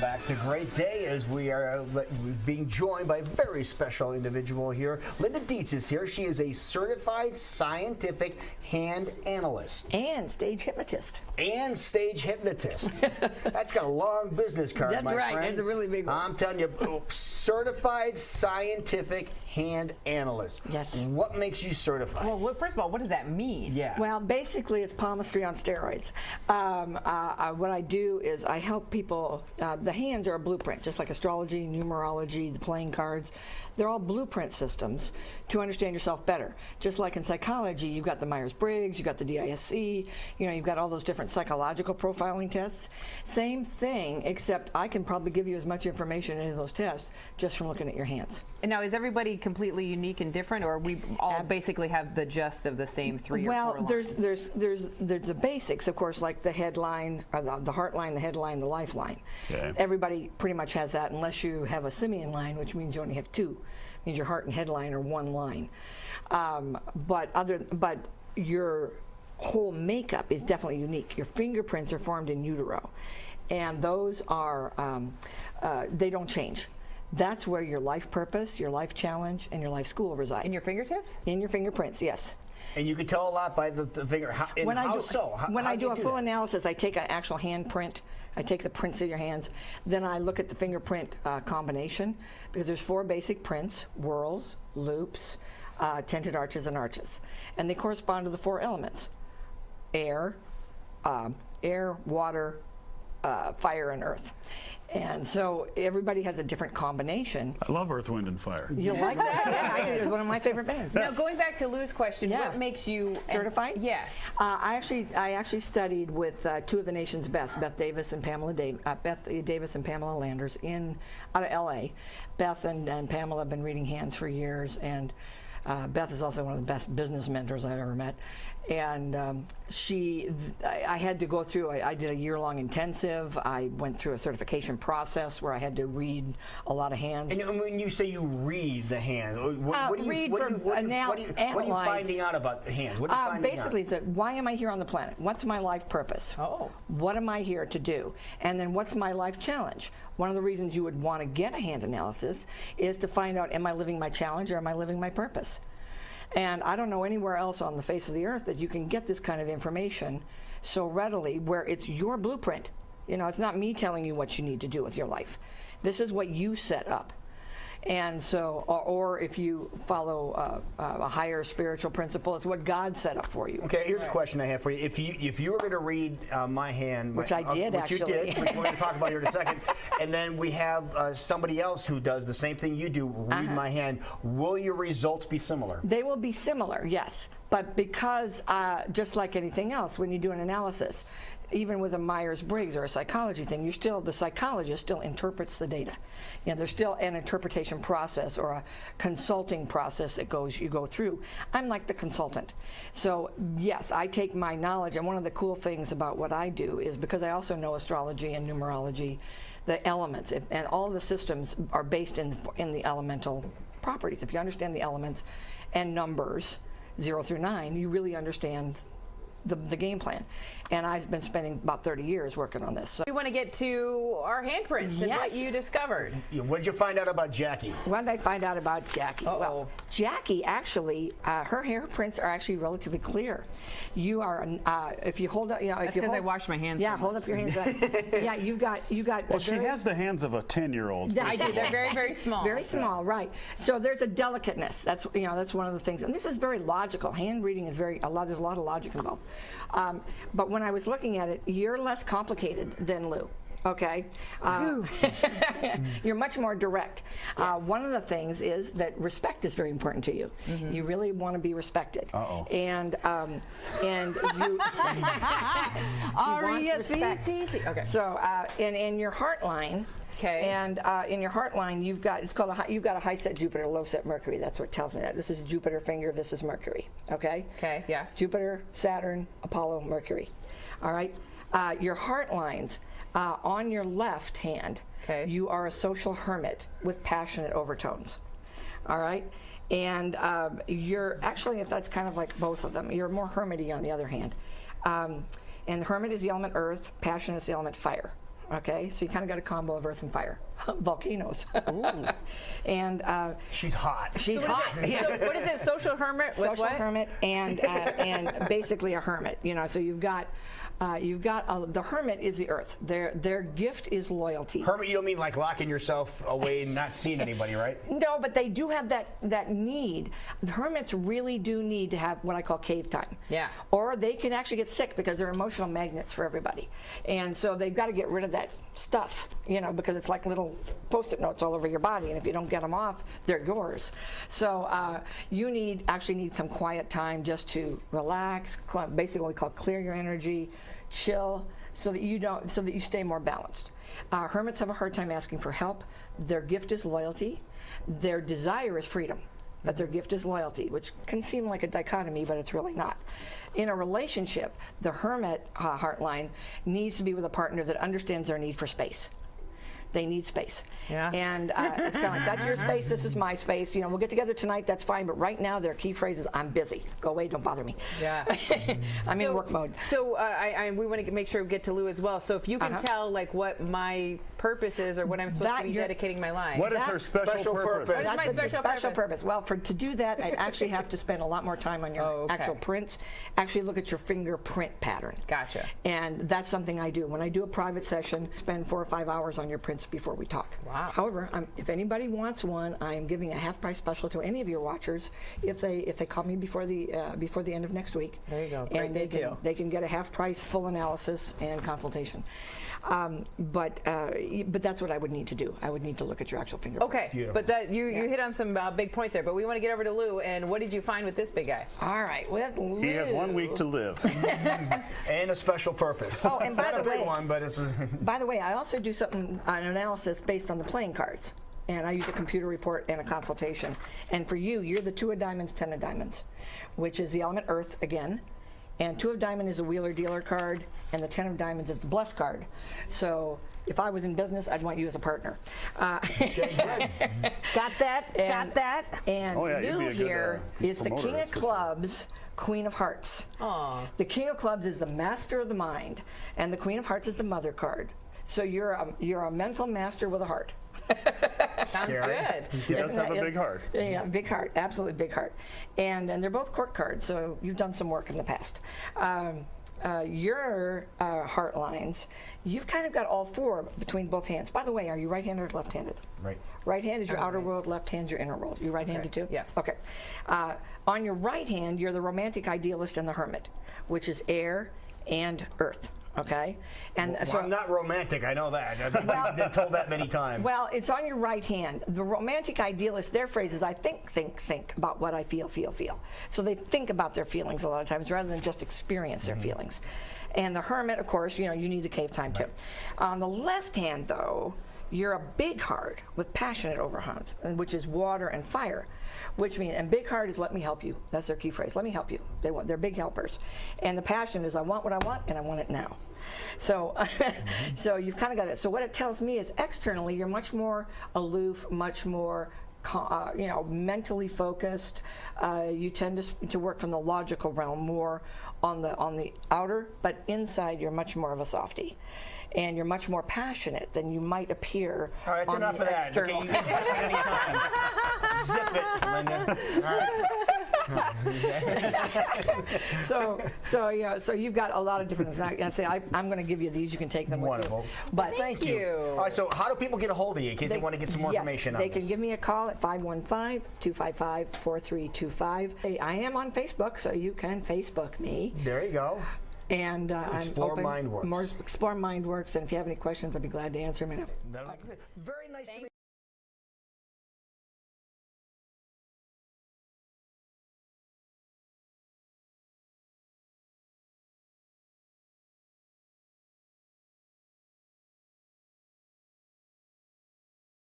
back to Great Day as we are being joined by a very special individual here. Linda Dietz is here. She is a certified scientific hand analyst. And stage hypnotist. And stage hypnotist. That's got a long business card, That's my right. friend. That's a really big one. I'm telling you, certified scientific hand analyst. Yes. What makes you certified? Well, first of all, what does that mean? Yeah. Well, basically, it's palmistry on steroids. What I do is I help people. The hands are a blueprint, just like astrology, numerology, the playing cards. They're all blueprint systems to understand yourself better. Just like in psychology, you've got the Myers-Briggs, you've got the DISC, you've got all those different psychological profiling tests. Same thing, except I can probably give you as much information in those tests just from looking at your hands. And now, is everybody completely unique and different, or we all basically have the gist of the same three or four lines? There's the basics, of course, like the headline, or the heart line, the headline, the lifeline. Okay. Everybody pretty much has that, unless you have a simian line, which means you only have two. It means your heart and headline are one line. But your whole makeup is definitely unique. Your fingerprints are formed in utero, and those are they don't change. That's where your life purpose, your life challenge, and your life school reside. In your fingertips? In your fingerprints, yes. And you can tell a lot by the finger. When I do a full that? analysis, I take an actual hand print. I take the prints of your hands. Then I look at the fingerprint combination, because there's 4 basic prints: whorls, loops, tented arches, and arches. And they correspond to the 4 elements: air, water, fire, and earth. And so everybody has a different combination. I love Earth, Wind, and Fire. You like that? Yeah, I do. It's one of my favorite bands. Now, going back to Lou's question, Yeah. what makes you Certified? Yes. I actually studied with 2 of the nation's best, Beth Davis and Pamela Landers out of LA. Beth and Pamela have been reading hands for years, and Beth is also one of the best business mentors I've ever met. And I had to go through, I did a year-long intensive. I went through a certification process where I had to read a lot of hands. And when you say you read the hands, what are you finding out about the hands? What are you finding basically, out? it's why am I here on the planet? What's my life purpose? Oh. What am I here to do? And then what's my life challenge? One of the reasons you would want to get a hand analysis is to find out, am I living my challenge or am I living my purpose? And I don't know anywhere else on the face of the earth that you can get this kind of information so readily, where it's your blueprint. It's not me telling you what you need to do with your life. This is what you set up. And so, or if you follow a higher spiritual principle, it's what God set up for you. Okay, here's a question I have for you. If you were going to read my hand, which I did, which actually, you did, which we're going to talk about here in a second, and then we have somebody else who does the same thing you do, read my hand. Will your results be similar? They will be similar, yes. But because, just like anything else, when you do an analysis, even with a Myers-Briggs or a psychology thing, the psychologist still interprets the data. There's still an interpretation process or a consulting process that you go through. I'm like the consultant. So yes, I take my knowledge, and one of the cool things about what I do is, because I also know astrology and numerology, the elements, and all the systems are based in the elemental properties. If you understand the elements and numbers, 0 through 9, you really understand the game plan. And I've been spending about 30 years working on this. So we want to get to our handprints and what you discovered. What did you find out about Jackie? What did I find out about Jackie? Uh-oh. Well, Jackie actually, her hair prints are actually relatively clear. You are, if you hold up, That's because I wash my hands. Yeah, hold up your hands. Yeah, you got. Well, she has the hands of a 10-year-old. I do. They're very, very small. Very small, right? So there's a delicateness. That's one of the things, and this is very logical. Hand reading is there's a lot of logic involved. But when I was looking at it, you're less complicated than Lou. Okay, you're much more direct. Yes. One of the things is that respect is very important to you. Mm-hmm. You really want to be respected. Uh-oh. And you R-E-S-P-C-T. Okay. So in your heart line. Okay. And in your heart line, you've got you've got a high set Jupiter, low set Mercury. That's what tells me that. This is Jupiter finger. This is Mercury. Okay. Okay. Yeah. Jupiter, Saturn, Apollo, Mercury. All right. Your heart lines. On your left hand, you are a social hermit with passionate overtones. All right? And you're actually, if that's kind of like both of them, you're more hermity on the other hand. And the hermit is the element earth, passion is the element fire. Okay, so you kind of got a combo of earth and fire. Volcanoes. And She's hot. she's hot. So what is it? Social hermit with Social what? hermit and basically a hermit. You know, so you've got the hermit is the earth. Their gift is loyalty. Hermit, you don't mean like locking yourself away and not seeing anybody, right? No, but they do have that need. The hermits really do need to have what I call cave time. Yeah. Or they can actually get sick because they're emotional magnets for everybody. And so they've got to get rid of that stuff, you know, because it's like little Post-it notes all over your body, and if you don't get them off, they're yours. So you actually need some quiet time just to relax, basically what we call clear your energy, chill, so that you stay more balanced. Hermits have a hard time asking for help. Their gift is loyalty. Their desire is freedom, but their gift is loyalty, which can seem like a dichotomy, but it's really not. In a relationship, the hermit heart line needs to be with a partner that understands their need for space. They need space. Yeah. And it's kind of like, that's your space, this is my space. You know, we'll get together tonight, that's fine, but right now their key phrase is, I'm busy. Go away, don't bother me. Yeah. I'm in work mode. So we want to make sure we get to Lou as well. So if you can tell like what my purpose is or what I'm supposed to be dedicating my life. What is her special purpose? What is my That's special special purpose? Well, to do that, I'd actually have to spend a lot more time on your actual prints. Actually look at your fingerprint pattern. Gotcha. And that's something I do. When I do a private session, spend 4 or 5 hours on your prints before we talk. Wow. However, if anybody wants one, I am giving a half price special to any of your watchers if they call me before the end of next week. There you go. And they can get a half price full analysis and consultation. But that's what I would need to do. I would need to look at your actual fingerprints. Okay, but that you hit on some big points there. But we want to get over to Lou. And what did you find with this big guy? All right, with Lou. He has 1 week to live. And a special purpose. Oh, and It's by not the a big way- one, but it's By the way, I also do an analysis based on the playing cards. And I use a computer report and a consultation. And for you're the 2 of diamonds, 10 of diamonds, which is the element earth again. And 2 of diamond is a wheeler dealer card, and the 10 of diamonds is the blessed card. So if I was in business, I'd want you as a partner. Got that? Got that? And Oh, yeah, you'd be Lou a good, here is the promoter, king that's of for sure. clubs, queen of hearts. Aw. The king of clubs is the master of the mind, and the queen of hearts is the mother card. So you're a mental master with a heart. Sounds good. He does have a big heart. Yeah, big heart, absolutely big heart. And they're both court cards, so you've done some work in the past. Your heart lines, you've kind of got all 4 between both hands. By the way, are you right-handed or left-handed? right. Right hand is your outer world, left hand's your inner world. You right-handed too? Yeah. Okay. On your right hand, you're the romantic idealist and the hermit, which is air and earth. Okay, and Well, so I'm not romantic. I know that. I've been told that many times. well, it's on your right hand. The romantic idealist, their phrase is, I think about what I feel. So they think about their feelings a lot of times rather than just experience their feelings. And the hermit, of course, you need the cave time too. On the left hand, though, you're a big heart with passionate overtones, which is water and fire. Which means, and big heart is let me help you. That's their key phrase. Let me help you. They're big helpers. And the passion is I want what I want and I want it now. So, so you've kind of got it. So what it tells me is externally you're much more aloof, much more mentally focused. You tend to work from the logical realm more on the outer, but inside you're much more of a softie. And you're much more passionate than you might appear All right, that's on enough the of that. external. Okay, you can zip it anytime. Zip it, Linda. All right. So you've got a lot of different things. I say I'm going to give you these. You can take them Wonderful. with you. But Thank you. All right, so how do people get a hold of you in case they want to get some more information on they this? can give me a call at 515-255-4325. I am on Facebook, so you can Facebook me. There you go. And Explore I'm open. Mindworks. Explore Mindworks, and if you have any questions, I'd be glad to answer them. Very nice to meet you.